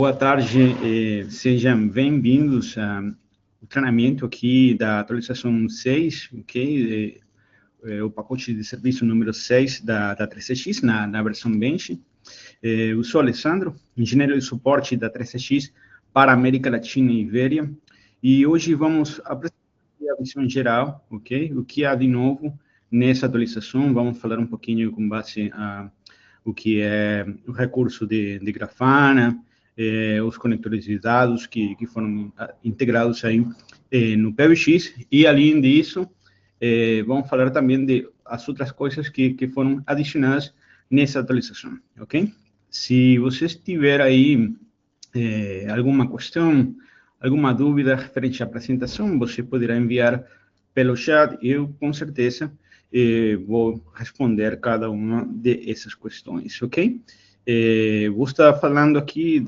Boa tarde, sejam bem-vindos ao treinamento aqui da atualização 6, ok? O pacote de serviço número 6 da 3CX, na versão Bench. Eu sou Alessandro, engenheiro de suporte da 3CX para a América Latina e Ibéria, e hoje vamos apresentar a visão geral, ok? O que há de novo nessa atualização, vamos falar um pouquinho com base a o que é o recurso de Grafana, os conectores de dados que foram integrados aí no PBX, e além disso, vamos falar também de as outras coisas que foram adicionadas nessa atualização, ok? Se você tiver aí alguma questão, alguma dúvida referente à apresentação, você poderá enviar pelo chat, eu com certeza vou responder cada uma dessas questões, ok? Vou estar falando aqui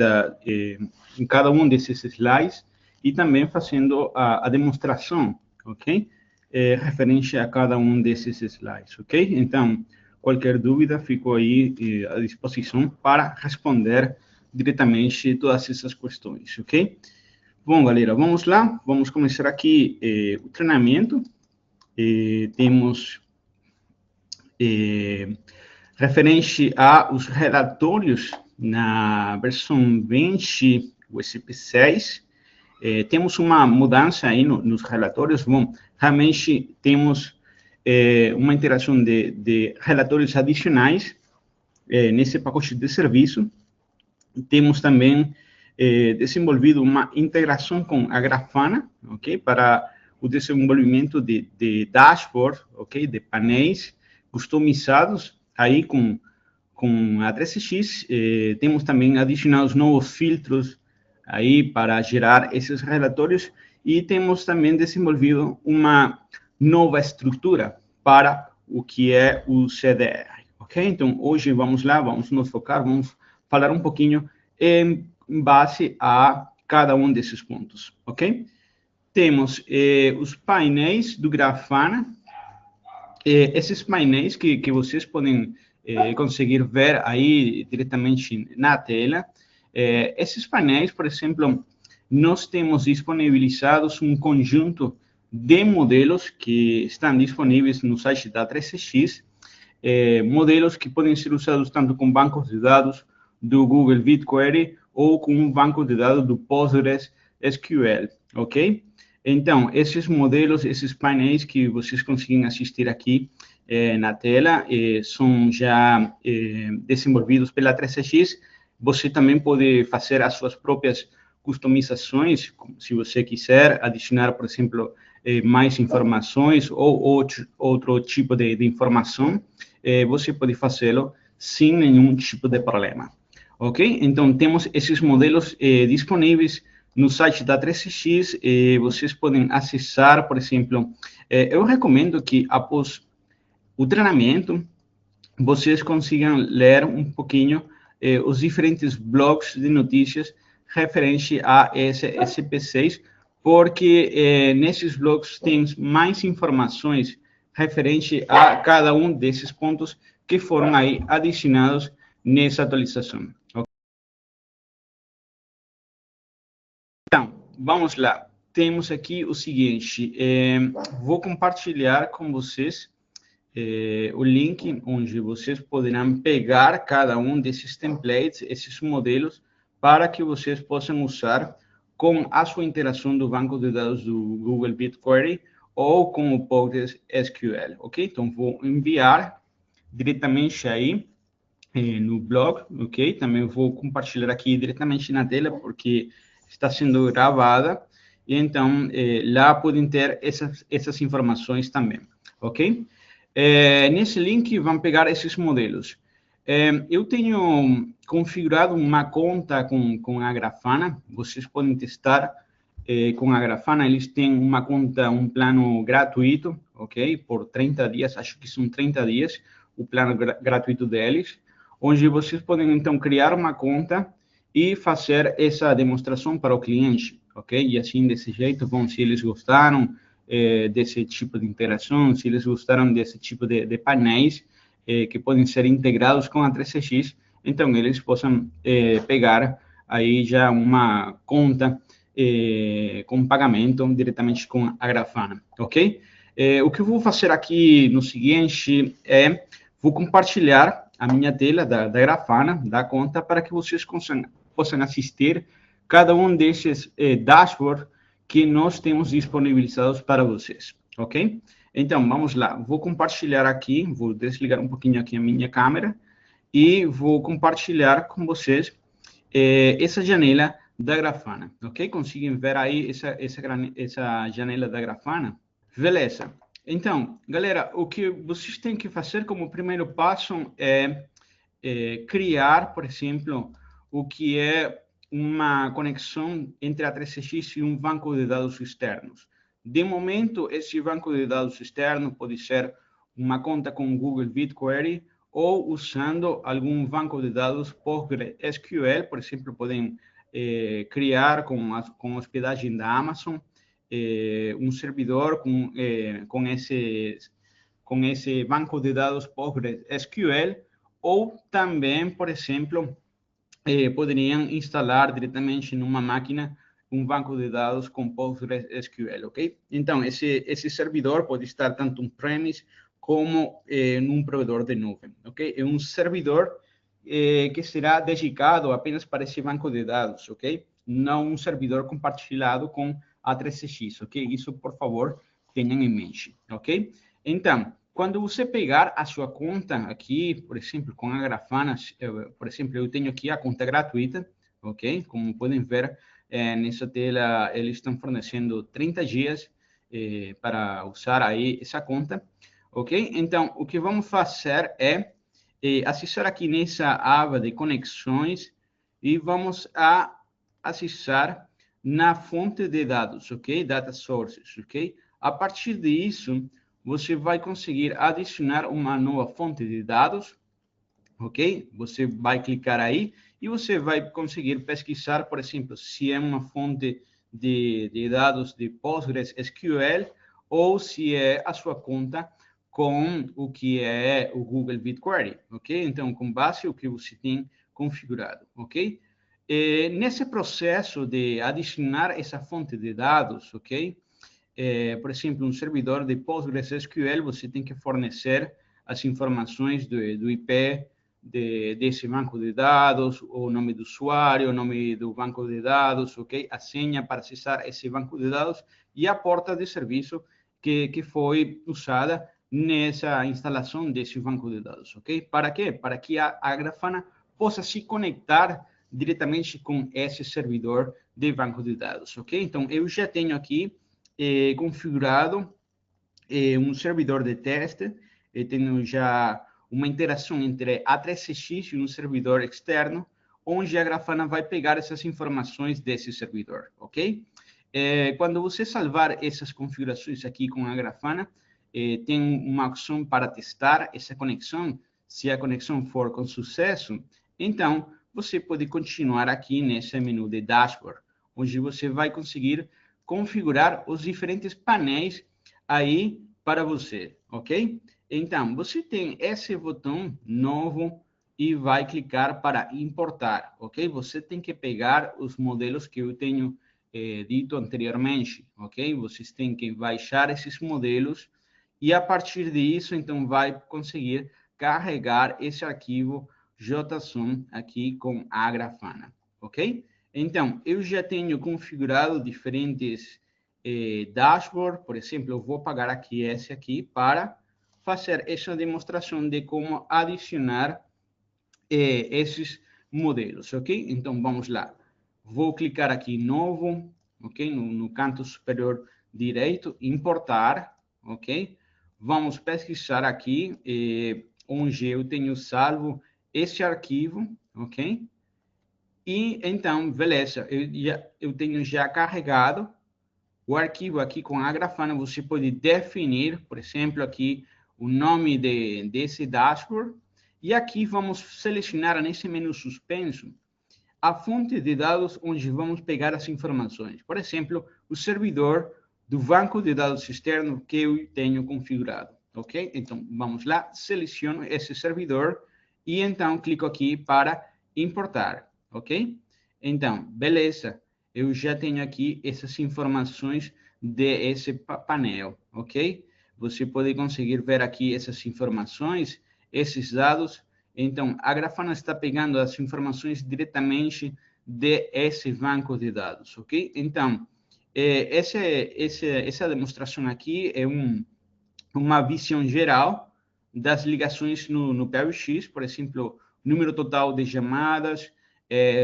em cada um desses slides e também fazendo a demonstração, ok? Referente a cada um desses slides, ok? Então, qualquer dúvida, fico aí à disposição para responder diretamente todas essas questões, ok? Bom, galera, vamos lá. Vamos começar aqui o treinamento. Temos referente aos relatórios na versão 20 USP6, temos uma mudança aí nos relatórios. Bom, realmente temos uma interação de relatórios adicionais nesse pacote de serviço. Temos também desenvolvido uma integração com a Grafana, ok, para o desenvolvimento de dashboard, ok, de painéis customizados aí com a 3CX. Temos também adicionados novos filtros aí para gerar esses relatórios e temos também desenvolvido uma nova estrutura para o que é o CDR, ok? Então, hoje vamos lá, vamos nos focar, vamos falar um pouquinho em base a cada um desses pontos, ok? Temos os painéis do Grafana, esses painéis que vocês podem conseguir ver aí diretamente na tela. Esses painéis, por exemplo, nós temos disponibilizados um conjunto de modelos que estão disponíveis no site da 3CX, modelos que podem ser usados tanto com bancos de dados do Google BigQuery ou com um banco de dados do PostgreSQL, ok? Então, esses modelos, esses painéis que vocês conseguem assistir aqui na tela, são já desenvolvidos pela 3CX. Você também pode fazer as suas próprias customizações, se você quiser adicionar, por exemplo, mais informações ou outro tipo de informação, você pode fazê-lo sem nenhum tipo de problema. Ok? Então, temos esses modelos disponíveis no site da 3CX. Vocês podem acessar, por exemplo, eu recomendo que após o treinamento, vocês consigam ler um pouquinho os diferentes blogs de notícias referente a esse SP6, porque nesses blogs tem mais informações referente a cada um desses pontos que foram aí adicionados nessa atualização. Então, vamos lá. Temos aqui o seguinte, vou compartilhar com vocês o link onde vocês poderão pegar cada um desses templates, esses modelos, para que vocês possam usar com a sua interação do banco de dados do Google BigQuery ou com o PostgreSQL, ok? Então, vou enviar diretamente aí no blog, ok? Também vou compartilhar aqui diretamente na tela, porque está sendo gravada, e então lá podem ter essas informações também, ok? Nesse link vão pegar esses modelos. Eu tenho configurado uma conta com a Grafana. Vocês podem testar com a Grafana. Eles têm uma conta, um plano gratuito, ok? Por 30 dias, acho que são 30 dias, o plano gratuito deles, onde vocês podem, então, criar uma conta e fazer essa demonstração para o cliente, ok? E assim, desse jeito, bom, se eles gostaram desse tipo de interação, se eles gostaram desse tipo de painéis que podem ser integrados com a 3CX, então eles possam pegar aí já uma conta com pagamento diretamente com a Grafana, ok? O que eu vou fazer aqui no seguinte vou compartilhar a minha tela da Grafana, da conta, para que vocês possam assistir cada um desses dashboards que nós temos disponibilizados para vocês, ok? Então, vamos lá. Vou compartilhar aqui, vou desligar um pouquinho aqui a minha câmera e vou compartilhar com vocês essa janela da Grafana, ok? Conseguem ver aí essa janela da Grafana? Beleza. Então, galera, o que vocês têm que fazer como primeiro passo é criar, por exemplo, o que é uma conexão entre a 3CX e um banco de dados externos. De momento, esse banco de dados externo pode ser uma conta com Google BigQuery ou usando algum banco de dados PostgreSQL, por exemplo, podem criar com hospedagem da Amazon um servidor com esse banco de dados PostgreSQL, ou também, por exemplo, poderiam instalar diretamente numa máquina um banco de dados com PostgreSQL, ok? Então, esse servidor pode estar tanto on-premise como num provedor de nuvem, ok? É um servidor que será dedicado apenas para esse banco de dados, ok? Não um servidor compartilhado com a 3CX, ok? Isso, por favor, tenham em mente, ok? Então, quando você pegar a sua conta aqui, por exemplo, com a Grafana, por exemplo, eu tenho aqui a conta gratuita, ok? Como podem ver, nessa tela, eles estão fornecendo 30 dias para usar aí essa conta, ok? Então, o que vamos fazer é acessar aqui nessa aba de conexões e vamos acessar na fonte de dados, ok? Data sources, ok? A partir disso, você vai conseguir adicionar uma nova fonte de dados, ok? Você vai clicar aí e você vai conseguir pesquisar, por exemplo, se é uma fonte de dados de PostgreSQL ou se é a sua conta com o que é o Google BigQuery, ok? Então, com base no que você tem configurado, ok? Nesse processo de adicionar essa fonte de dados, ok? Por exemplo, um servidor de PostgreSQL, você tem que fornecer as informações do IP desse banco de dados, o nome do usuário, o nome do banco de dados, ok? A senha para acessar esse banco de dados e a porta de serviço que foi usada nessa instalação desse banco de dados, ok? Para quê? Para que a Grafana possa se conectar diretamente com esse servidor de banco de dados, ok? Então, eu já tenho aqui configurado um servidor de teste, tenho já uma interação entre a 3CX e um servidor externo, onde a Grafana vai pegar essas informações desse servidor, ok? Quando você salvar essas configurações aqui com a Grafana, tem uma opção para testar essa conexão. Se a conexão for com sucesso, então você pode continuar aqui nesse menu de dashboard, onde você vai conseguir configurar os diferentes painéis aí para você, ok? Então, você tem esse botão novo e vai clicar para importar, ok? Você tem que pegar os modelos que eu tenho dito anteriormente, ok? Vocês têm que baixar esses modelos e a partir disso, então, vai conseguir carregar esse arquivo JSON aqui com a Grafana, ok? Então, eu já tenho configurado diferentes dashboard, por exemplo, eu vou apagar aqui esse aqui para fazer essa demonstração de como adicionar esses modelos, ok? Então, vamos lá. Vou clicar aqui em novo, ok? No canto superior direito, importar, ok? Vamos pesquisar aqui onde eu tenho salvo esse arquivo, ok? E então, beleza, eu tenho já carregado o arquivo aqui com a Grafana. Você pode definir, por exemplo, aqui o nome desse dashboard. E aqui vamos selecionar nesse menu suspenso a fonte de dados onde vamos pegar as informações. Por exemplo, o servidor do banco de dados externo que eu tenho configurado, ok? Então, vamos lá, seleciono esse servidor e então clico aqui para importar, ok? Então, beleza, eu já tenho aqui essas informações desse painel, ok? Você pode conseguir ver aqui essas informações, esses dados. Então, a Grafana está pegando as informações diretamente desse banco de dados, ok? Então, essa demonstração aqui é uma visão geral das ligações no PBX, por exemplo, número total de chamadas,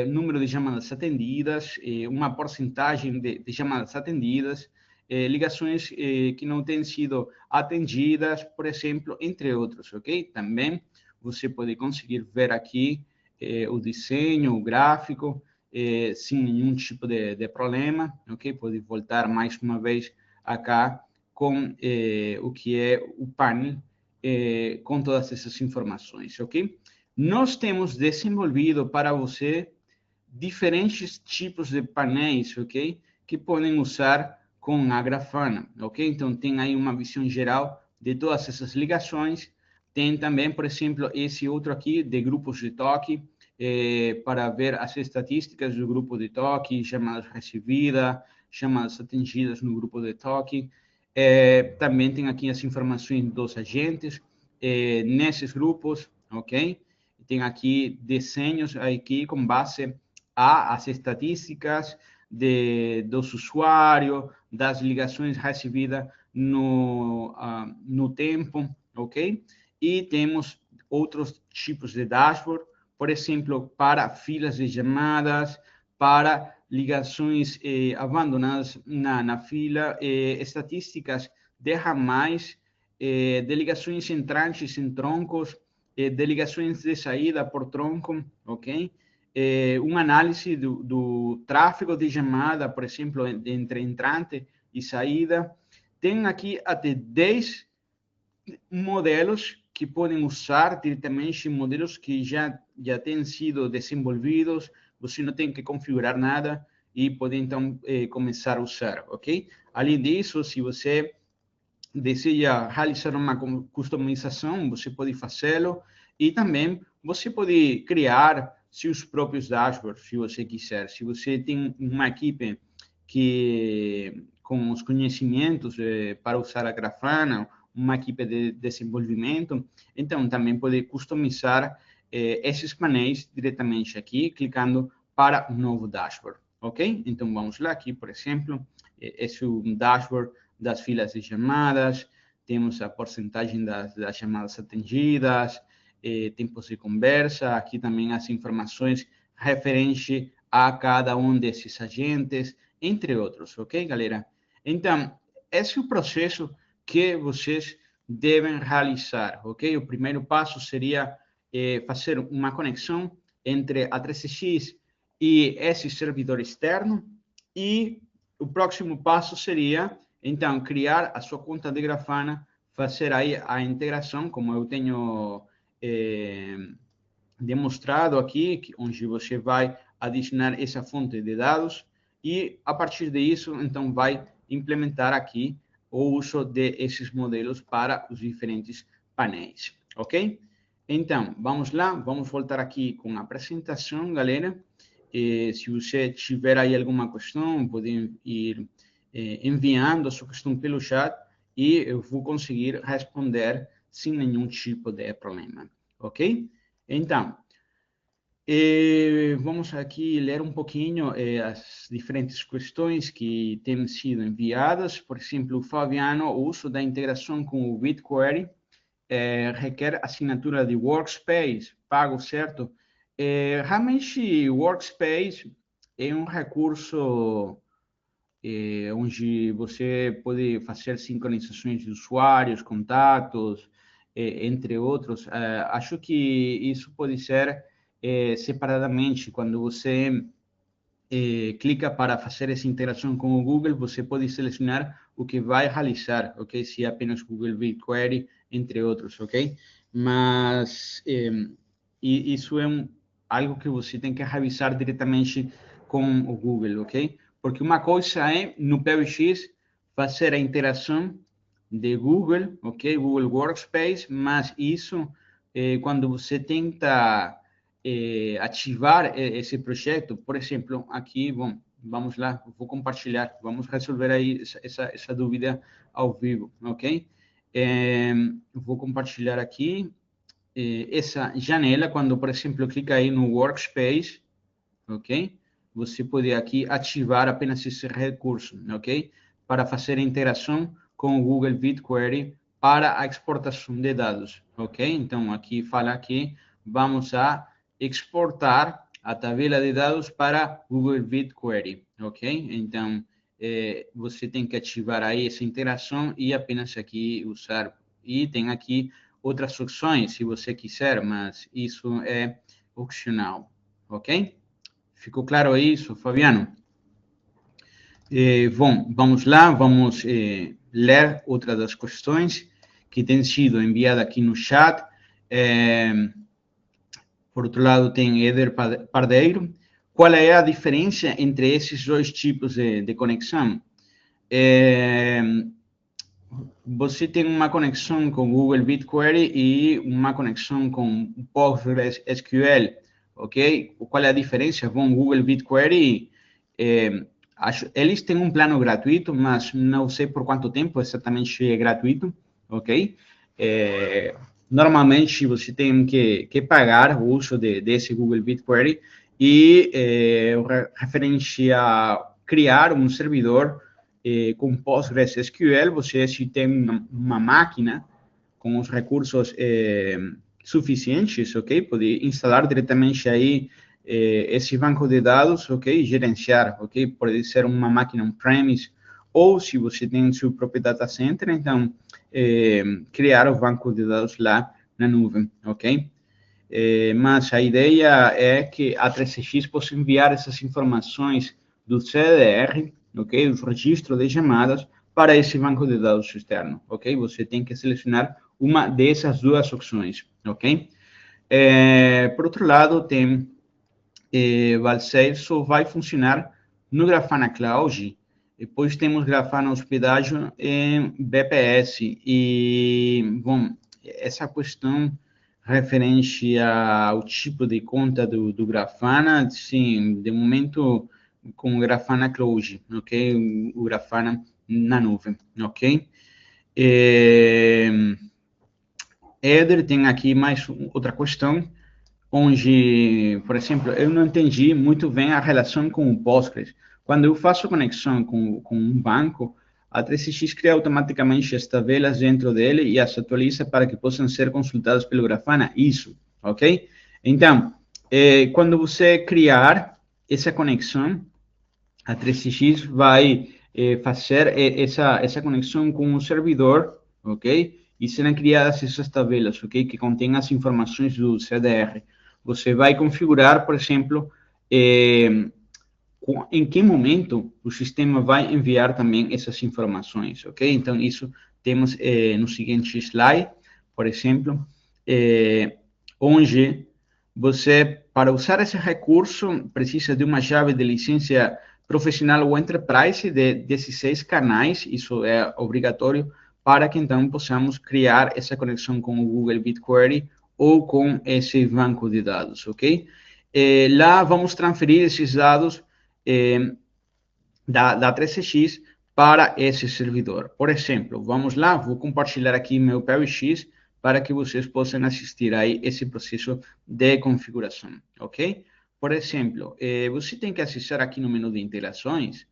número de chamadas atendidas, uma porcentagem de chamadas atendidas, ligações que não têm sido atendidas, por exemplo, entre outros, ok? Também você pode conseguir ver aqui o desenho, o gráfico, sem nenhum tipo de problema, ok? Pode voltar mais uma vez acá com o que é o painel com todas essas informações, ok? Nós temos desenvolvido para você diferentes tipos de painéis, ok? Que podem usar com a Grafana, ok? Então, tem aí uma visão geral de todas essas ligações. Tem também, por exemplo, esse outro aqui de grupos de toque, para ver as estatísticas do grupo de toque, chamadas recebidas, chamadas atendidas no grupo de toque. Também tem aqui as informações dos agentes nesses grupos, ok? Tem aqui desenhos aqui com base às estatísticas dos usuários, das ligações recebidas no tempo, ok? E temos outros tipos de dashboard, por exemplo, para filas de chamadas, para ligações abandonadas na fila, estatísticas de ramais, de ligações entrantes em troncos, de ligações de saída por tronco, ok? Análise do tráfego de chamada, por exemplo, entre entrante e saída. Tem aqui até 10 modelos que podem usar diretamente, modelos que já têm sido desenvolvidos, você não tem que configurar nada e pode, então, começar a usar, ok? Além disso, se você deseja realizar uma customização, você pode fazê-lo e também você pode criar seus próprios dashboards, se você quiser. Se você tem uma equipe com os conhecimentos para usar a Grafana, uma equipe de desenvolvimento, então também pode customizar esses painéis diretamente aqui, clicando para um novo dashboard, ok? Então vamos lá, aqui, por exemplo, esse é um dashboard das filas de chamadas, temos a porcentagem das chamadas atendidas, tempos de conversa, aqui também as informações referente a cada um desses agentes, entre outros, ok, galera? Então, esse é o processo que vocês devem realizar, ok? O primeiro passo seria fazer uma conexão entre a 3CX e esse servidor externo, e o próximo passo seria, então, criar a sua conta de Grafana, fazer aí a integração, como eu tenho demonstrado aqui, onde você vai adicionar essa fonte de dados e, a partir disso, então, vai implementar aqui o uso desses modelos para os diferentes painéis, ok? Então, vamos lá, vamos voltar aqui com a apresentação, galera. Se você tiver aí alguma questão, pode ir enviando a sua questão pelo chat e eu vou conseguir responder sem nenhum tipo de problema, ok? Então, vamos aqui ler um pouquinho as diferentes questões que têm sido enviadas. Por exemplo, Fabiano, o uso da integração com o BigQuery requer assinatura de Workspace, pago, certo? Realmente, Workspace é um recurso onde você pode fazer sincronizações de usuários, contatos, entre outros. Acho que isso pode ser separadamente. Quando você clica para fazer essa interação com o Google, você pode selecionar o que vai realizar, ok? Se é apenas Google BigQuery, entre outros, ok? Mas isso é algo que você tem que revisar diretamente com o Google, ok? Porque uma coisa é, no PBX, fazer a interação de Google, ok? Google Workspace, mas isso, quando você tenta ativar esse projeto, por exemplo, aqui, bom, vamos lá, vou compartilhar, vamos resolver aí essa dúvida ao vivo, ok? Vou compartilhar aqui essa janela, quando, por exemplo, clica aí no Workspace, ok? Você pode aqui ativar apenas esse recurso, ok? Para fazer a interação com o Google BigQuery para a exportação de dados, ok? Então, aqui fala que vamos a exportar a tabela de dados para Google BigQuery, ok? Então, você tem que ativar aí essa interação e apenas aqui usar. E tem aqui outras opções, se você quiser, mas isso é opcional, ok? Ficou claro isso, Fabiano? Bom, vamos lá, vamos ler outra das questões que tem sido enviada aqui no chat. Por outro lado, tem Eder Pardeiro. Qual é a diferença entre esses dois tipos de conexão? Você tem uma conexão com Google BigQuery e uma conexão com PostgreSQL, ok? Qual é a diferença? Bom, Google BigQuery, eles têm um plano gratuito, mas não sei por quanto tempo exatamente é gratuito, ok? Normalmente, você tem que pagar o uso desse Google BigQuery e referente a criar um servidor com PostgreSQL, você se tem uma máquina com os recursos suficientes, ok? Pode instalar diretamente aí esse banco de dados, ok? Gerenciar, ok? Pode ser uma máquina on-premise, ou se você tem seu próprio data center, então criar o banco de dados lá na nuvem, ok? Mas a ideia é que a 3CX possa enviar essas informações do CDR, ok? Os registros de chamadas para esse banco de dados externo, ok? Você tem que selecionar uma dessas duas opções, ok? Por outro lado, tem Valsei só vai funcionar no Grafana Cloud, depois temos Grafana Hospedagem em BPS, e, bom, essa questão referente ao tipo de conta do Grafana, sim, de momento com o Grafana Cloud, ok? O Grafana na nuvem, ok? Éder tem aqui mais outra questão, onde, por exemplo, eu não entendi muito bem a relação com o Postgres. Quando eu faço conexão com um banco, a 3CX cria automaticamente as tabelas dentro dele e as atualiza para que possam ser consultadas pelo Grafana. Isso, ok? Então, quando você criar essa conexão, a 3CX vai fazer essa conexão com o servidor, ok? E serão criadas essas tabelas, ok? Que contêm as informações do CDR. Você vai configurar, por exemplo, em que momento o sistema vai enviar também essas informações, ok? Então, isso temos no seguinte slide, por exemplo, onde você, para usar esse recurso, precisa de uma chave de licença profissional ou enterprise de 16 canais, isso é obrigatório, para que então possamos criar essa conexão com o Google BigQuery ou com esse banco de dados, ok? Lá vamos transferir esses dados da 3CX para esse servidor. Por exemplo, vamos lá, vou compartilhar aqui meu PBX para que vocês possam assistir aí esse processo de configuração, ok? Por exemplo, você tem que acessar aqui no menu de interações,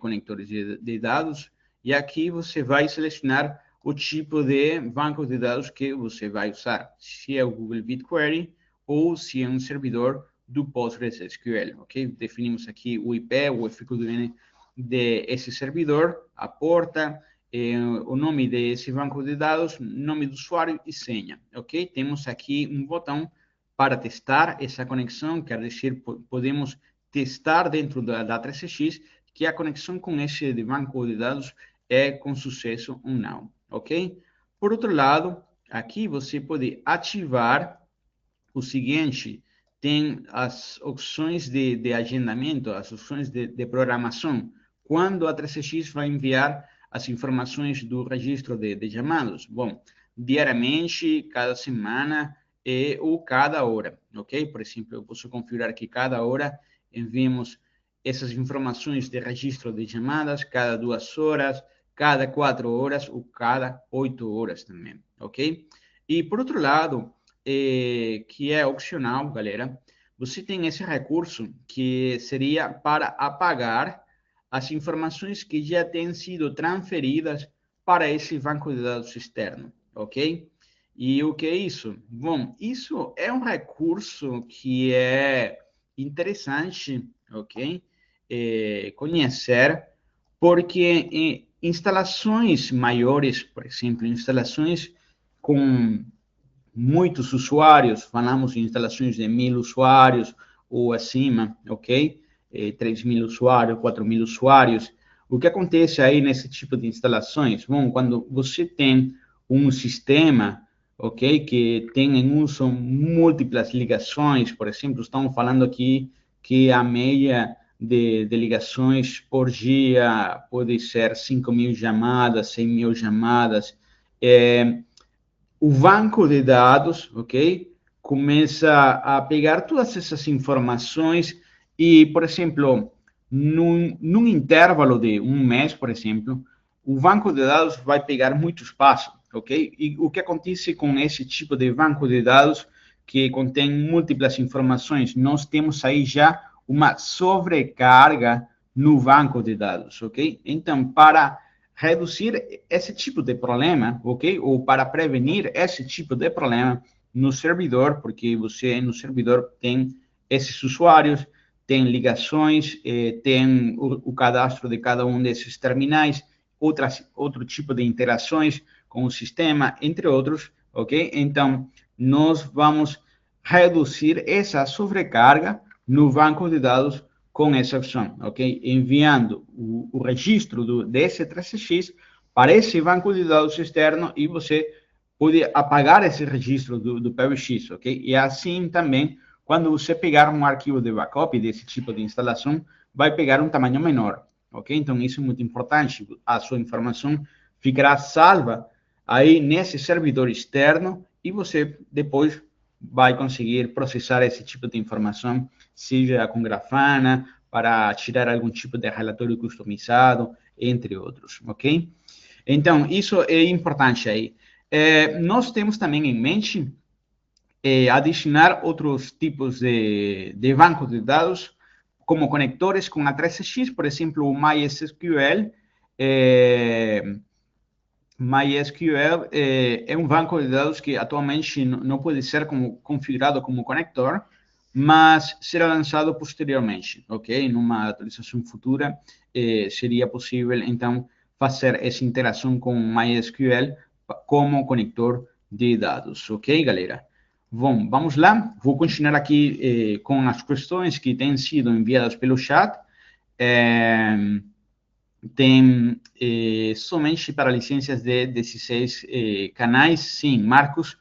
conectores de dados, e aqui você vai selecionar o tipo de banco de dados que você vai usar, se é o Google BigQuery ou se é um servidor do PostgreSQL, ok? Definimos aqui o IP, o FQDN desse servidor, a porta, o nome desse banco de dados, nome do usuário e senha, ok? Temos aqui um botão para testar essa conexão, quer dizer, podemos testar dentro da 3CX que a conexão com esse banco de dados é com sucesso ou não, ok? Por outro lado, aqui você pode ativar o seguinte, tem as opções de agendamento, as opções de programação, quando a 3CX vai enviar as informações do registro de chamados. Bom, diariamente, cada semana, ou cada hora, ok? Por exemplo, eu posso configurar que cada hora enviemos essas informações de registro de chamadas, cada 2 horas, cada 4 horas ou cada 8 horas também, ok? E, por outro lado, que é opcional, galera, você tem esse recurso que seria para apagar as informações que já têm sido transferidas para esse banco de dados externo, ok? E o que é isso? Bom, isso é um recurso que é interessante, ok? Conhecer, porque instalações maiores, por exemplo, instalações com muitos usuários, falamos em instalações de 1.000 usuários ou acima, ok? 3.000 usuários, 4.000 usuários. O que acontece aí nesse tipo de instalações? Bom, quando você tem um sistema, ok, que tem em uso múltiplas ligações, por exemplo, estamos falando aqui que a média de ligações por dia pode ser 5.000 chamadas, 100.000 chamadas, o banco de dados, ok, começa a pegar todas essas informações e, por exemplo, num intervalo de um mês, por exemplo, o banco de dados vai pegar muito espaço, ok? E o que acontece com esse tipo de banco de dados que contém múltiplas informações? Nós temos aí já uma sobrecarga no banco de dados, ok? Então, para reduzir esse tipo de problema, ok? Ou para prevenir esse tipo de problema no servidor, porque você no servidor tem esses usuários, tem ligações, tem o cadastro de cada um desses terminais, outro tipo de interações com o sistema, entre outros, ok? Então, nós vamos reduzir essa sobrecarga no banco de dados com essa opção, ok? Enviando o registro do DS3CX para esse banco de dados externo e você pode apagar esse registro do PBX, ok? E assim também, quando você pegar um arquivo de backup desse tipo de instalação, vai pegar um tamanho menor, ok? Então, isso é muito importante. A sua informação ficará salva aí nesse servidor externo e você depois vai conseguir processar esse tipo de informação, seja com Grafana, para tirar algum tipo de relatório customizado, entre outros, ok? Então, isso é importante aí. Nós temos também em mente adicionar outros tipos de banco de dados, como conectores com a 3CX, por exemplo, o MySQL. MySQL é um banco de dados que atualmente não pode ser configurado como conector, mas será lançado posteriormente, ok? Numa atualização futura, seria possível, então, fazer essa interação com MySQL como conector de dados, ok, galera? Bom, vamos lá. Vou continuar aqui com as questões que têm sido enviadas pelo chat. Tem somente para licenças de 16 canais, sim, Marcos.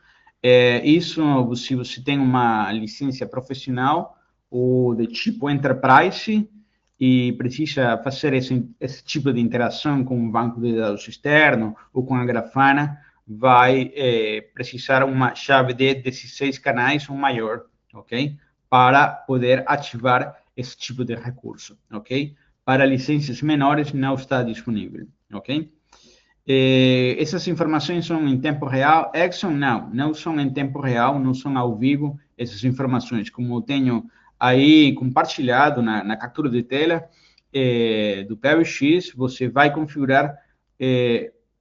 Isso, se você tem uma licença profissional ou de tipo Enterprise e precisa fazer esse tipo de interação com um banco de dados externo ou com a Grafana, vai precisar uma chave de 16 canais ou maior, ok? Para poder ativar esse tipo de recurso, ok? Para licenças menores não está disponível, ok? Essas informações são em tempo real? Exxon, não são em tempo real, não são ao vivo essas informações, como eu tenho aí compartilhado na captura de tela do PBX, você vai configurar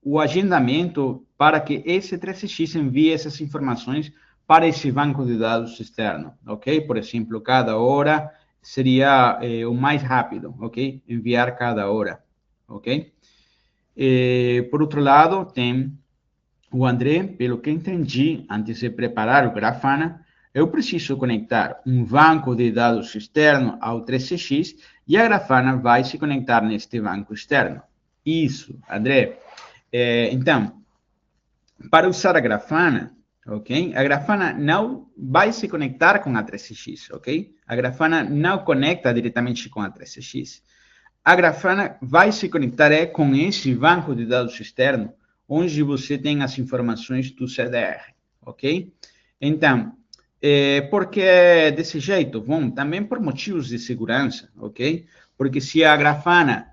o agendamento para que esse 3CX envie essas informações para esse banco de dados externo, ok? Por exemplo, cada hora seria o mais rápido, ok? Enviar cada hora, ok? Por outro lado, tem o André, pelo que entendi, antes de preparar o Grafana, eu preciso conectar um banco de dados externo ao 3CX e a Grafana vai se conectar neste banco externo. Isso, André. Então, para usar a Grafana, ok? A Grafana não vai se conectar com a 3CX, ok? A Grafana não conecta diretamente com a 3CX. A Grafana vai se conectar com esse banco de dados externo, onde você tem as informações do CDR, ok? Então, por que desse jeito? Bom, também por motivos de segurança, ok? Porque se a Grafana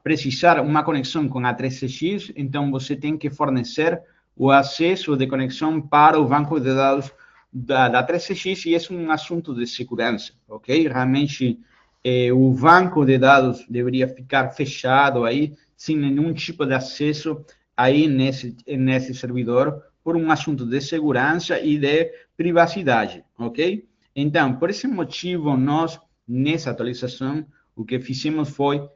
precisar uma conexão com a 3CX, então você tem que fornecer o acesso de conexão para o banco de dados da 3CX e esse é um assunto de segurança, ok? Realmente, o banco de dados deveria ficar fechado aí, sem nenhum tipo de acesso aí nesse servidor, por um assunto de segurança e de privacidade, ok? Então, por esse motivo, nós, nessa atualização, o que fizemos foi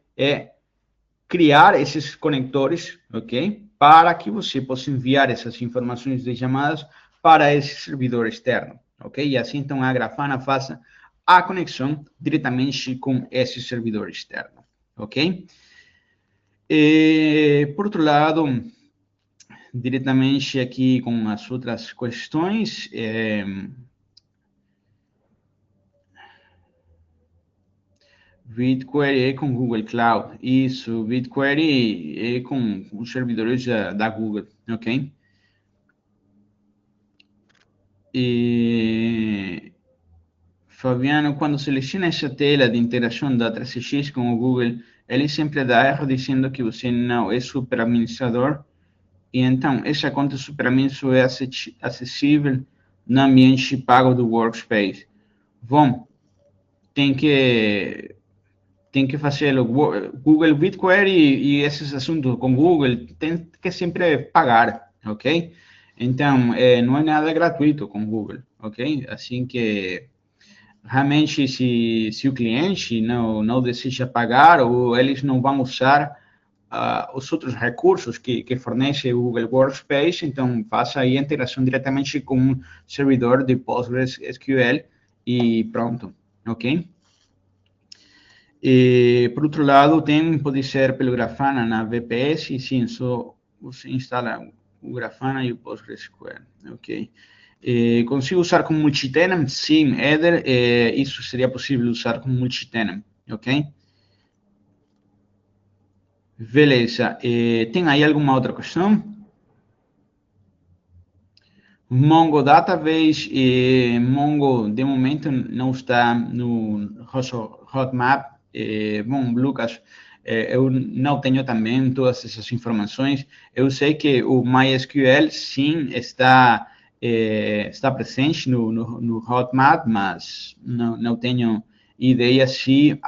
criar esses conectores, ok? Para que você possa enviar essas informações de chamadas para esse servidor externo, ok? E assim, então, a Grafana faça a conexão diretamente com esse servidor externo, ok? E, por outro lado, diretamente aqui com as outras questões, BigQuery é com Google Cloud. Isso, BigQuery é com os servidores da Google, ok? E, Fabiano, quando seleciona essa tela de interação da 3CX com o Google, ele sempre dá erro dizendo que você não é superadministrador. E então, essa conta superadministro é acessível no ambiente pago do Workspace. Bom, tem que fazer o Google BigQuery e esses assuntos com Google tem que sempre pagar, ok? Então, não é nada gratuito com Google, ok? Assim que realmente se o cliente não deseja pagar ou eles não vão usar os outros recursos que fornece o Google Workspace, então faça aí a interação diretamente com um servidor de PostgreSQL e pronto, ok? E, por outro lado, pode ser pelo Grafana na VPS, sim, só você instala o Grafana e o PostgreSQL, ok? Consigo usar como multitenant? Sim, Eder, isso seria possível usar como multitenant, ok? Beleza, tem aí alguma outra questão? Mongo Database, Mongo, de momento, não está no roadmap. Bom, Lucas, eu não tenho também todas essas informações. Eu sei que o MySQL, sim, está presente no roadmap, mas não tenho ideia se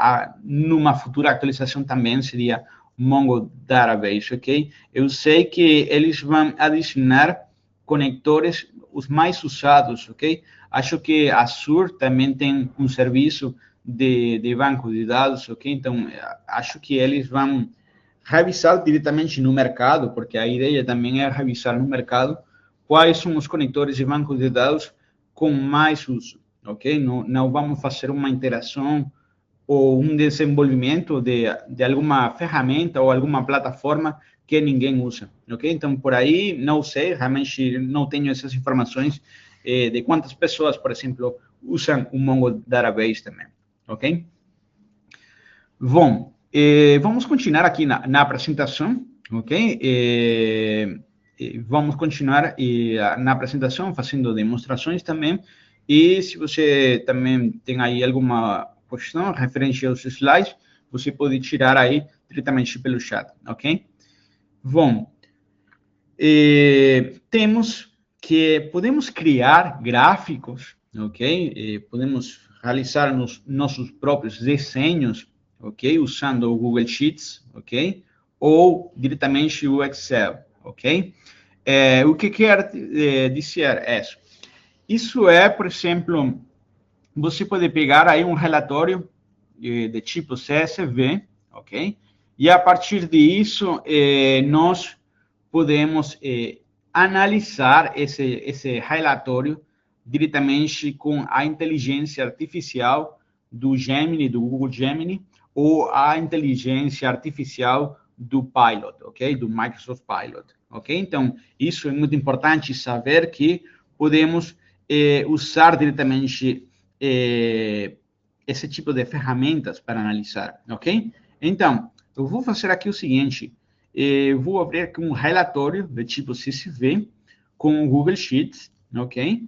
numa futura atualização também seria Mongo Database, ok? Eu sei que eles vão adicionar conectores os mais usados, ok? Acho que a Azure também tem um serviço de banco de dados, ok? Então, acho que eles vão revisar diretamente no mercado, porque a ideia também é revisar no mercado quais são os conectores de banco de dados com mais uso, ok? Não vamos fazer uma interação ou um desenvolvimento de alguma ferramenta ou alguma plataforma que ninguém usa, ok? Então, por aí, não sei, realmente não tenho essas informações de quantas pessoas, por exemplo, usam o Mongo Database também, ok? Bom, vamos continuar aqui na apresentação, ok? Vamos continuar na apresentação fazendo demonstrações também, e se você também tem aí alguma questão referente aos slides, você pode tirar aí diretamente pelo chat, ok? Bom, podemos criar gráficos, ok? Podemos realizar nossos próprios desenhos, ok? Usando o Google Sheets, ok? Ou diretamente o Excel, ok? O que quer dizer isso? Isso é, por exemplo, você pode pegar aí um relatório de tipo CSV, ok? E a partir disso, nós podemos analisar esse relatório diretamente com a inteligência artificial do Gemini, do Google Gemini, ou a inteligência artificial do Pilot, ok? Do Microsoft Pilot, ok? Então, isso é muito importante saber que podemos usar diretamente esse tipo de ferramentas para analisar, ok? Então, eu vou fazer aqui o seguinte, eu vou abrir aqui um relatório de tipo CSV com o Google Sheets, ok?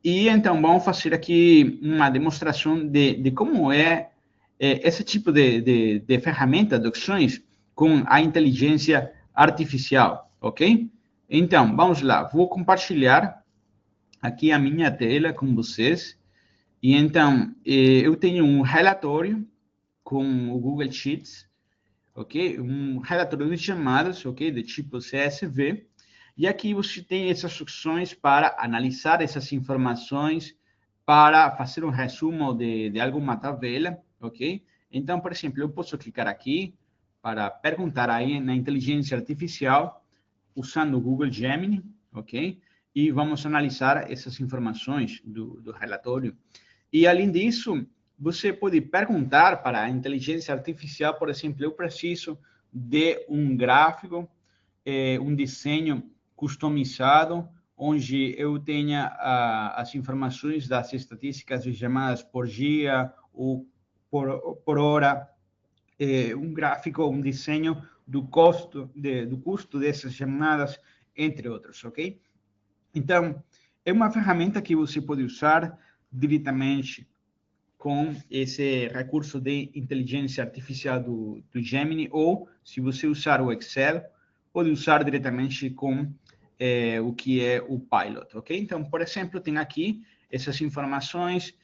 E então vamos fazer aqui uma demonstração de como é esse tipo de ferramenta, de opções, com a inteligência artificial, ok? Então, vamos lá. Vou compartilhar aqui a minha tela com vocês. E então, eu tenho um relatório com o Google Sheets, ok? Um relatório de chamadas, ok? De tipo CSV. E aqui você tem essas opções para analisar essas informações, para fazer um resumo de alguma tabela, ok? Então, por exemplo, eu posso clicar aqui para perguntar aí na inteligência artificial, usando o Google Gemini, ok? E vamos analisar essas informações do relatório. E, além disso, você pode perguntar para a inteligência artificial, por exemplo, eu preciso de um gráfico, um desenho customizado, onde eu tenha as informações das estatísticas de chamadas por dia ou por hora, um gráfico, um desenho do custo dessas chamadas, entre outros, ok? Então, é uma ferramenta que você pode usar diretamente com esse recurso de inteligência artificial do Gemini, ou, se você usar o Excel, pode usar diretamente com o que é o Pilot, ok? Então, por exemplo, tem aqui essas informações,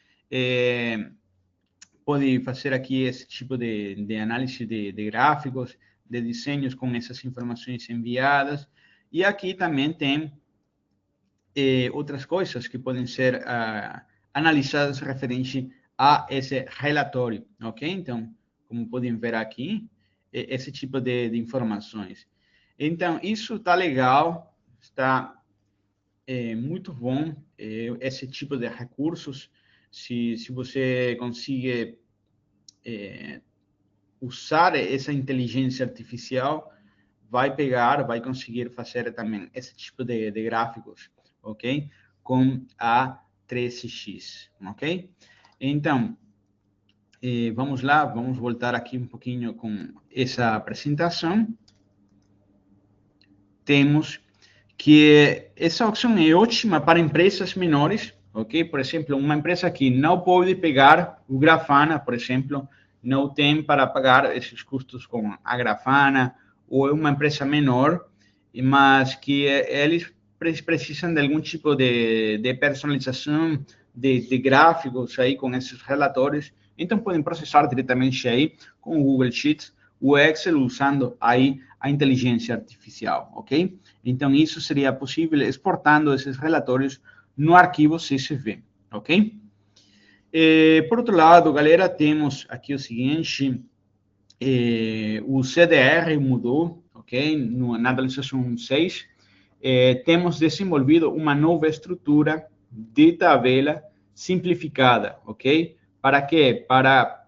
pode fazer aqui esse tipo de análise de gráficos, de desenhos com essas informações enviadas, e aqui também tem outras coisas que podem ser analisadas referente a esse relatório, ok? Então, como podem ver aqui, esse tipo de informações. Então, isso está legal, está muito bom, esse tipo de recursos, se você consegue usar essa inteligência artificial, vai pegar, vai conseguir fazer também esse tipo de gráficos, ok? Com a 3x, ok? Então, vamos lá, vamos voltar aqui um pouquinho com essa apresentação. Temos que essa opção é ótima para empresas menores, ok? Por exemplo, uma empresa que não pode pegar o Grafana, por exemplo, não tem para pagar esses custos com a Grafana, ou é uma empresa menor, mas que eles precisam de algum tipo de personalização de gráficos aí com esses relatórios, então podem processar diretamente aí com o Google Sheets, o Excel, usando aí a inteligência artificial, ok? Então, isso seria possível exportando esses relatórios no arquivo CSV, ok? Por outro lado, galera, temos aqui o seguinte, o CDR mudou, ok? Na atualização 6, temos desenvolvido uma nova estrutura de tabela simplificada, ok? Para quê? Para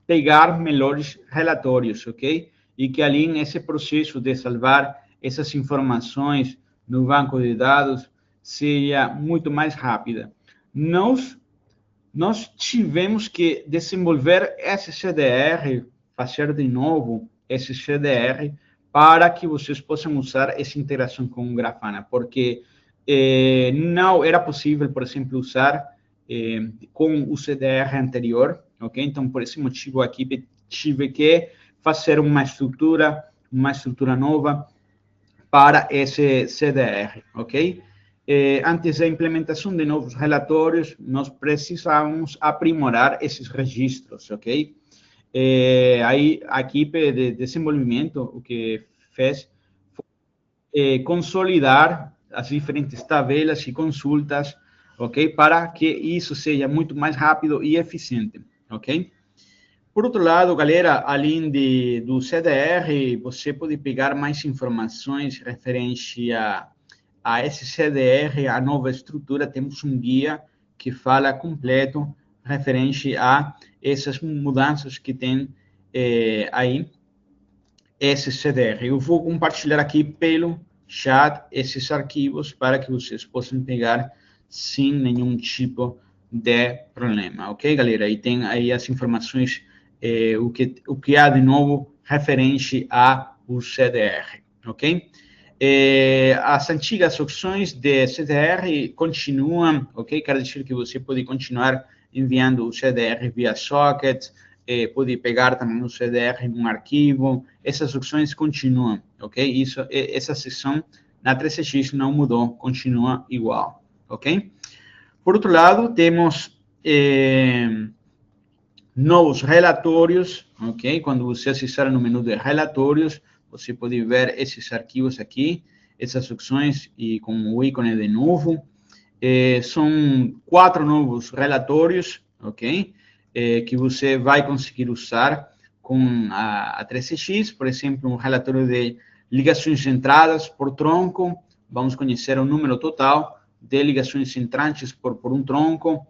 pegar melhores relatórios, ok? E que ali nesse processo de salvar essas informações no banco de dados seja muito mais rápida. Nós tivemos que desenvolver esse CDR, fazer de novo esse CDR, para que vocês possam usar essa interação com o Grafana, porque não era possível, por exemplo, usar com o CDR anterior, ok? Então, por esse motivo aqui, tive que fazer uma estrutura nova para esse CDR, ok? Antes da implementação de novos relatórios, nós precisamos aprimorar esses registros, ok? Aí, a equipe de desenvolvimento, o que fez foi consolidar as diferentes tabelas e consultas, ok? Para que isso seja muito mais rápido e eficiente, ok? Por outro lado, galera, além do CDR, você pode pegar mais informações referente a esse CDR, a nova estrutura. Temos um guia que fala completo referente a essas mudanças que tem aí esse CDR. Eu vou compartilhar aqui pelo chat esses arquivos para que vocês possam pegar sem nenhum tipo de problema, ok, galera? E tem aí as informações, o que há de novo referente ao CDR, ok? As antigas opções de CDR continuam, ok? Quer dizer que você pode continuar enviando o CDR via socket, pode pegar também o CDR em um arquivo, essas opções continuam, ok? Essa seção na 3CX não mudou, continua igual, ok? Por outro lado, temos novos relatórios, ok? Quando você acessar no menu de relatórios, você pode ver esses arquivos aqui, essas opções e com o ícone de novo. São 4 novos relatórios, ok? Que você vai conseguir usar com a 3CX, por exemplo, um relatório de ligações entradas por tronco, vamos conhecer o número total de ligações entrantes por um tronco,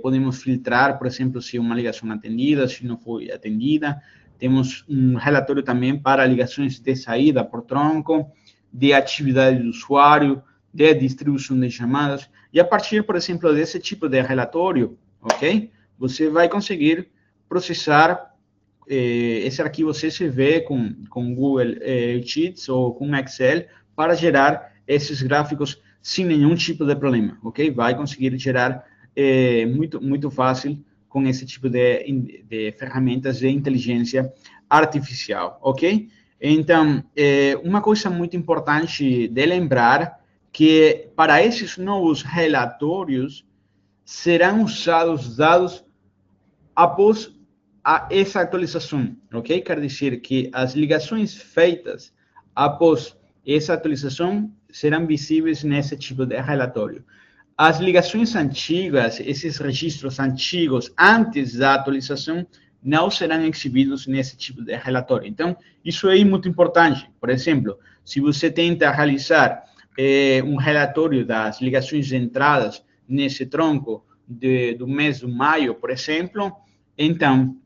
podemos filtrar, por exemplo, se uma ligação atendida, se não foi atendida. Temos um relatório também para ligações de saída por tronco, de atividade do usuário, de distribuição de chamadas. E a partir, por exemplo, desse tipo de relatório, ok? Você vai conseguir processar esse arquivo CSV com Google Sheets ou com Excel para gerar esses gráficos sem nenhum tipo de problema, ok? Vai conseguir gerar muito fácil com esse tipo de ferramentas de inteligência artificial, ok? Então, uma coisa muito importante de lembrar que para esses novos relatórios serão usados dados após essa atualização, ok? Quer dizer que as ligações feitas após essa atualização serão visíveis nesse tipo de relatório. As ligações antigas, esses registros antigos antes da atualização, não serão exibidos nesse tipo de relatório. Então, isso é muito importante. Por exemplo, se você tenta realizar um relatório das ligações entradas nesse tronco do mês de maio, por exemplo, então,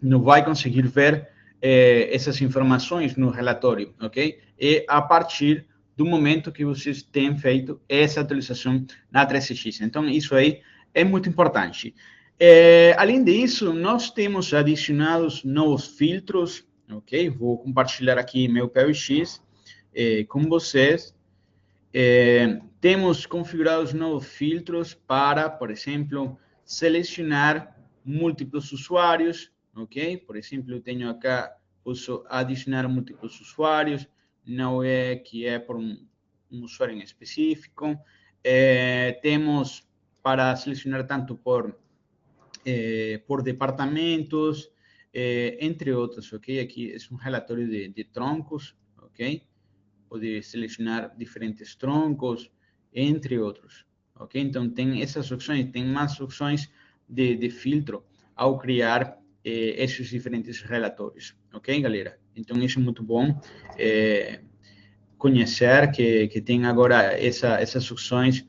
não vai conseguir ver essas informações no relatório, ok? E a partir do momento que vocês têm feito essa atualização na 3CX. Então, isso aí é muito importante. Além disso, nós temos adicionados novos filtros, ok? Vou compartilhar aqui meu PBX com vocês. Temos configurados novos filtros para, por exemplo, selecionar múltiplos usuários, ok? Por exemplo, eu tenho acá, posso adicionar múltiplos usuários, não é que é por um usuário em específico. Temos para selecionar tanto por departamentos, entre outros, ok? Aqui é um relatório de troncos, ok? Pode selecionar diferentes troncos, entre outros, ok? Então, tem essas opções, tem mais opções de filtro ao criar esses diferentes relatórios, ok, galera? Então, isso é muito bom conhecer que tem agora essas opções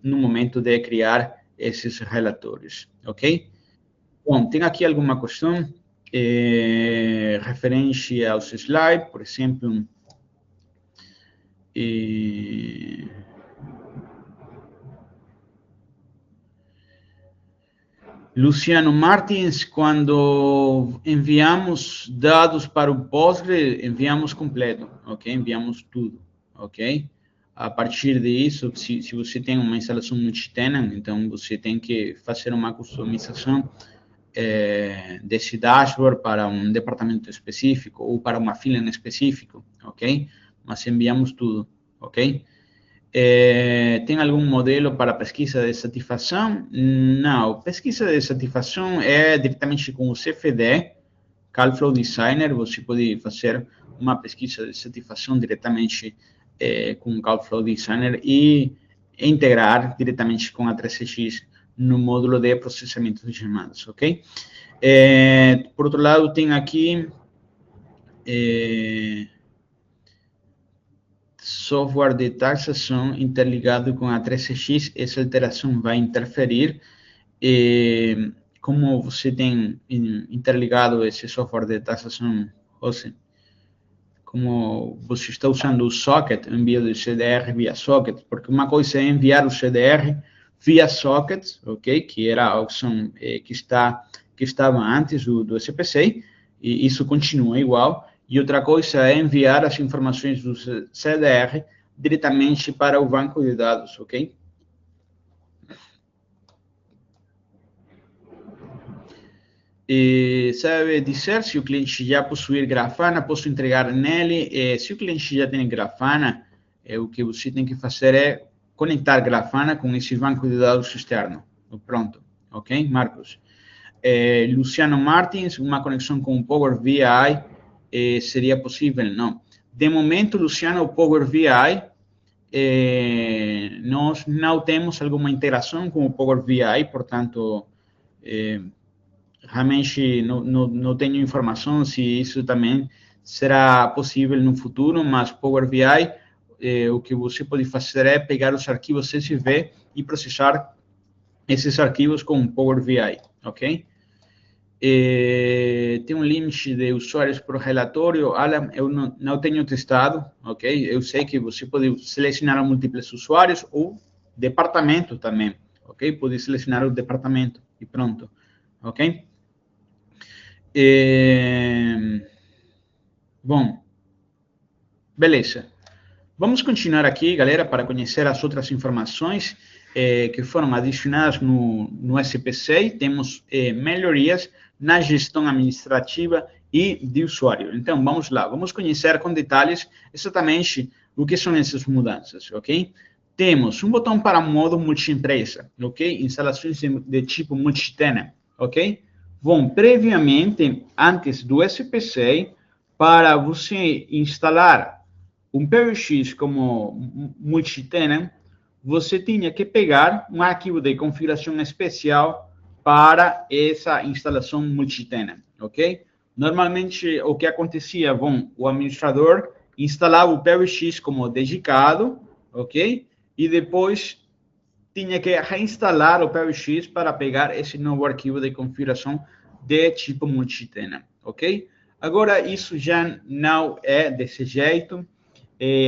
no momento de criar esses relatórios, ok? Bom, tem aqui alguma questão referente aos slides, por exemplo, Luciano Martins, quando enviamos dados para o Postgre, enviamos completo, ok? Enviamos tudo, ok? A partir disso, se você tem uma instalação multi-tenant, então você tem que fazer uma customização desse dashboard para um departamento específico ou para uma fila em específico, ok? Mas enviamos tudo, ok? Tem algum modelo para pesquisa de satisfação? Não, pesquisa de satisfação é diretamente com o CFD, CalFlow Designer, você pode fazer uma pesquisa de satisfação diretamente com o CalFlow Designer e integrar diretamente com a 3CX no módulo de processamento de chamadas, ok? Por outro lado, tem aqui software de taxação interligado com a 3CX, essa alteração vai interferir. Como você tem interligado esse software de taxação, José? Como você está usando o socket, envio de CDR via socket, porque uma coisa é enviar o CDR via socket, ok? Que era a opção que estava antes do SPC, e isso continua igual. e outra coisa é enviar as informações do CDR diretamente para o banco de dados, ok? E sabe dizer se o cliente já possuir Grafana, posso entregar nele. Se o cliente já tem Grafana, o que você tem que fazer é conectar Grafana com esse banco de dados externo. Pronto, ok, Marcos? Luciano Martins, uma conexão com o Power BI seria possível? Não. De momento, Luciano, o Power BI, nós não temos alguma interação com o Power BI, portanto, realmente não tenho informação se isso também será possível no futuro, mas Power BI, o que você pode fazer é pegar os arquivos CSV e processar esses arquivos com Power BI, ok? Tem um limite de usuários por relatório. Alan, eu não tenho testado, ok? Eu sei que você pode selecionar múltiplos usuários ou departamento também, ok? Pode selecionar o departamento e pronto, ok? Bom, beleza. Vamos continuar aqui, galera, para conhecer as outras informações que foram adicionadas no SPC. Temos melhorias na gestão administrativa e de usuário. Então, vamos lá. Vamos conhecer com detalhes exatamente o que são essas mudanças, ok? Temos um botão para modo multi-empresa, ok? Instalações de tipo multi-tenant, ok? Bom, previamente, antes do SPC, para você instalar um PBX como multi-tenant, você tinha que pegar um arquivo de configuração especial para essa instalação multi-tenant, ok? Normalmente, o que acontecia, bom, o administrador instalava o PBX como dedicado, ok? E depois tinha que reinstalar o PBX para pegar esse novo arquivo de configuração de tipo multi-tenant, ok? Agora, isso já não é desse jeito.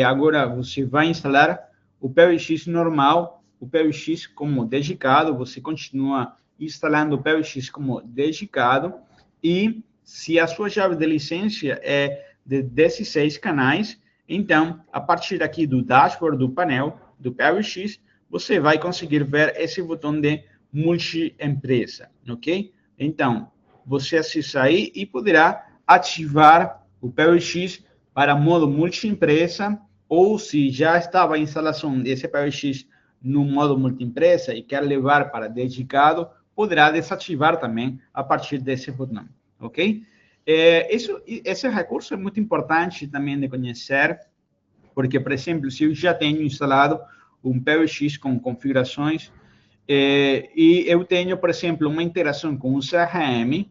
Agora, você vai instalar o PBX normal, o PBX como dedicado, você continua instalando o PBX como dedicado, e se a sua chave de licença é de 16 canais, então, a partir aqui do dashboard do painel do PBX, você vai conseguir ver esse botão de multi-empresa, ok? Então, você acessa aí e poderá ativar o PBX para modo multi-empresa, ou se já estava a instalação desse PBX no modo multi-empresa e quer levar para dedicado, poderá desativar também a partir desse botão, ok? Esse recurso é muito importante também de conhecer, porque, por exemplo, se eu já tenho instalado um PBX com configurações e eu tenho, por exemplo, uma interação com o CRM,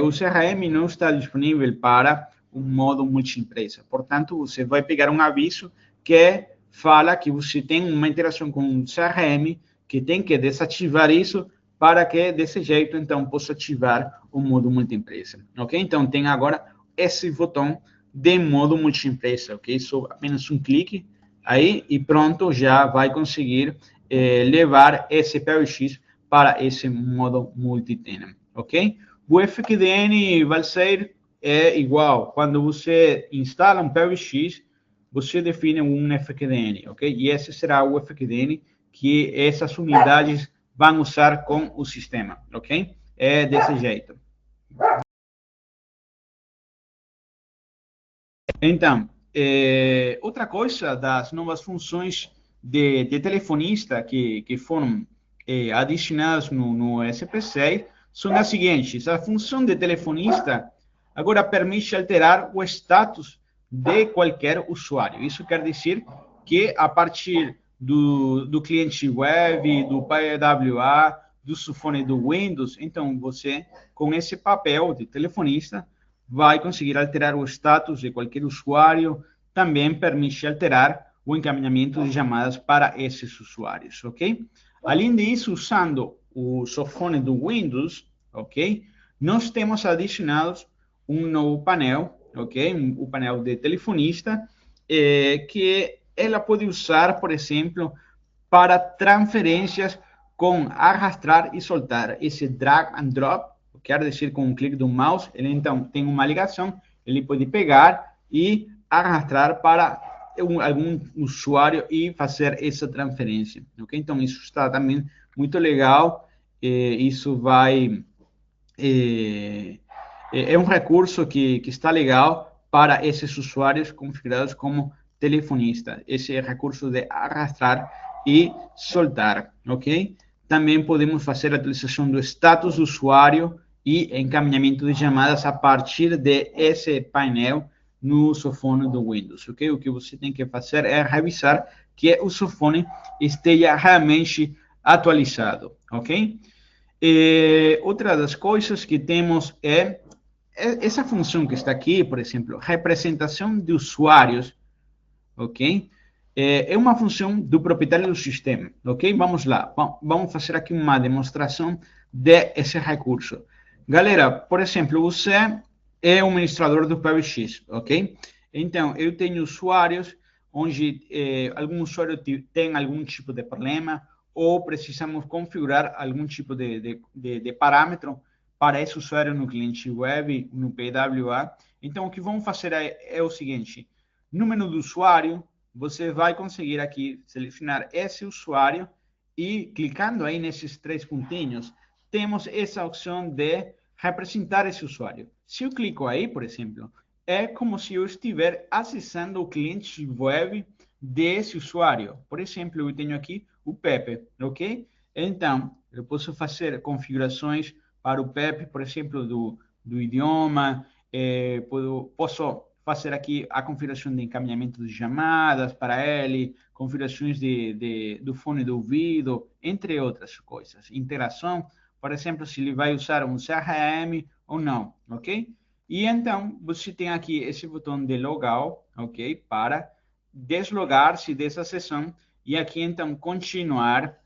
o CRM não está disponível para um modo multi-empresa. Portanto, você vai pegar um aviso que fala que você tem uma interação com o CRM, que tem que desativar isso para que, desse jeito, então, possa ativar o modo multi-empresa. Ok? Então, tem agora esse botão de modo multi-empresa, ok? Só apenas um clique aí e pronto, já vai conseguir levar esse PBX para esse modo multi-tenant, ok? O FQDN vai ser igual. Quando você instala um PBX, você define um FQDN, ok? E esse será o FQDN que essas unidades vão usar com o sistema, ok? É desse jeito. Então, outra coisa das novas funções de telefonista que foram adicionadas no SPC são as seguintes. A função de telefonista agora permite alterar o status de qualquer usuário. Isso quer dizer que, a partir do cliente web, do PWA, do fone do Windows, então você, com esse papel de telefonista, vai conseguir alterar o status de qualquer usuário, também permite alterar o encaminhamento de chamadas para esses usuários, ok? Além disso, usando o sofone do Windows, ok? Nós temos adicionados um novo painel, ok? O painel de telefonista, que ela pode usar, por exemplo, para transferências com arrastar e soltar. Esse drag and drop, quer dizer, com um clique do mouse, ele então tem uma ligação, ele pode pegar e arrastar para algum usuário e fazer essa transferência, ok? Então, isso está também muito legal, isso vai... é um recurso que está legal para esses usuários configurados como telefonista, esse recurso de arrastar e soltar, ok? Também podemos fazer a atualização do status do usuário e encaminhamento de chamadas a partir desse painel no seu fone do Windows, ok? O que você tem que fazer é revisar que o seu fone esteja realmente atualizado, ok? Outra das coisas que temos é essa função que está aqui, por exemplo, representação de usuários, ok? É uma função do proprietário do sistema, ok? Vamos lá, vamos fazer aqui uma demonstração desse recurso. Galera, por exemplo, você é um administrador do PBX, ok? Então, eu tenho usuários onde algum usuário tem algum tipo de problema ou precisamos configurar algum tipo de parâmetro para esse usuário no cliente web, no PWA. Então, o que vamos fazer é o seguinte, no menu do usuário, você vai conseguir aqui selecionar esse usuário e clicando aí nesses 3 pontinhos, temos essa opção de representar esse usuário. Se eu clico aí, por exemplo, é como se eu estiver acessando o cliente web desse usuário. Por exemplo, eu tenho aqui o Pepe, ok? Então, eu posso fazer configurações para o Pepe, por exemplo, do idioma, posso fazer aqui a configuração de encaminhamento de chamadas para ele, configurações do fone de ouvido, entre outras coisas. Interação, por exemplo, se ele vai usar um CRM ou não, ok? E então, você tem aqui esse botão de logout, ok? Para deslogar-se dessa sessão e aqui, então, continuar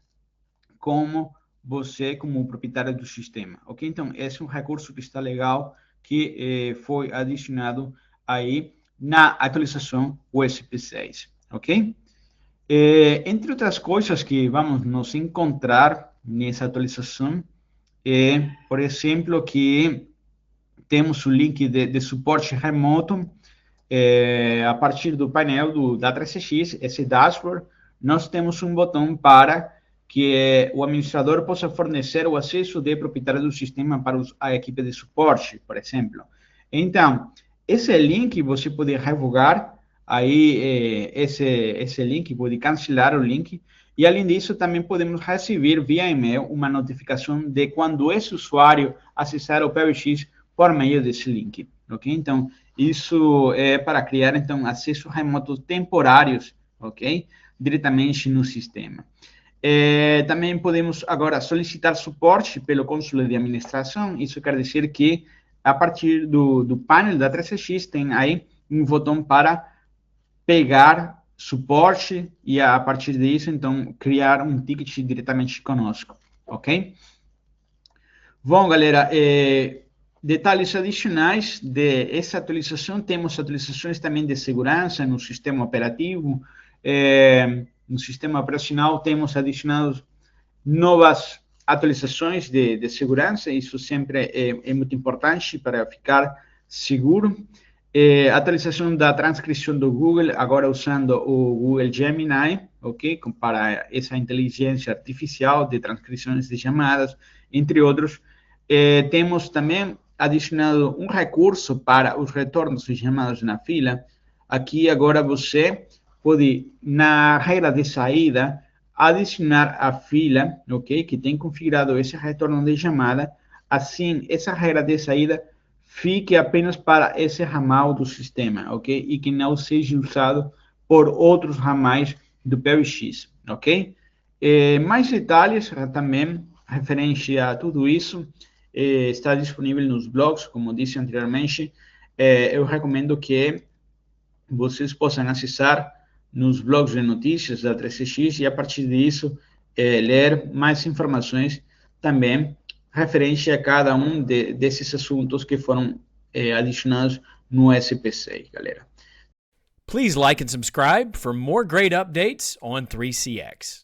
como você, como proprietário do sistema, ok? Então, esse é um recurso que está legal, que foi adicionado aí na atualização USP 6, ok? Entre outras coisas que vamos nos encontrar nessa atualização, por exemplo, que temos o link de suporte remoto, a partir do painel da 3CX, esse dashboard, nós temos um botão para que o administrador possa fornecer o acesso de proprietário do sistema para a equipe de suporte, por exemplo. Então, esse link você pode revogar, aí esse link, pode cancelar o link, e além disso, também podemos receber via e-mail uma notificação de quando esse usuário acessar o PBX por meio desse link, ok? Então, isso é para criar, então, acessos remotos temporários, ok? Diretamente no sistema. Também podemos agora solicitar suporte pelo console de administração. Isso quer dizer que, a partir do painel da 3CX, tem aí um botão para pegar suporte e, a partir disso, então, criar um ticket diretamente conosco, ok? Bom, galera, detalhes adicionais dessa atualização, temos atualizações também de segurança no sistema operativo, no sistema operacional temos adicionado novas atualizações de segurança, isso sempre é muito importante para ficar seguro. Atualização da transcrição do Google, agora usando o Google Gemini, ok? Para essa inteligência artificial de transcrições de chamadas, entre outros. Temos também adicionado um recurso para os retornos de chamadas na fila. Aqui agora você pode, na regra de saída, adicionar a fila, ok? Que tem configurado esse retorno de chamada. Assim, essa regra de saída fique apenas para esse ramal do sistema, ok? E que não seja usado por outros ramais do PBX, ok? Mais detalhes também referente a tudo isso está disponível nos blogs, como disse anteriormente. Eu recomendo que vocês possam acessar nos blogs de notícias da 3CX e, a partir disso, ler mais informações também referente a cada um desses assuntos que foram adicionados no SP6, galera. Please like and subscribe for more great updates on 3CX.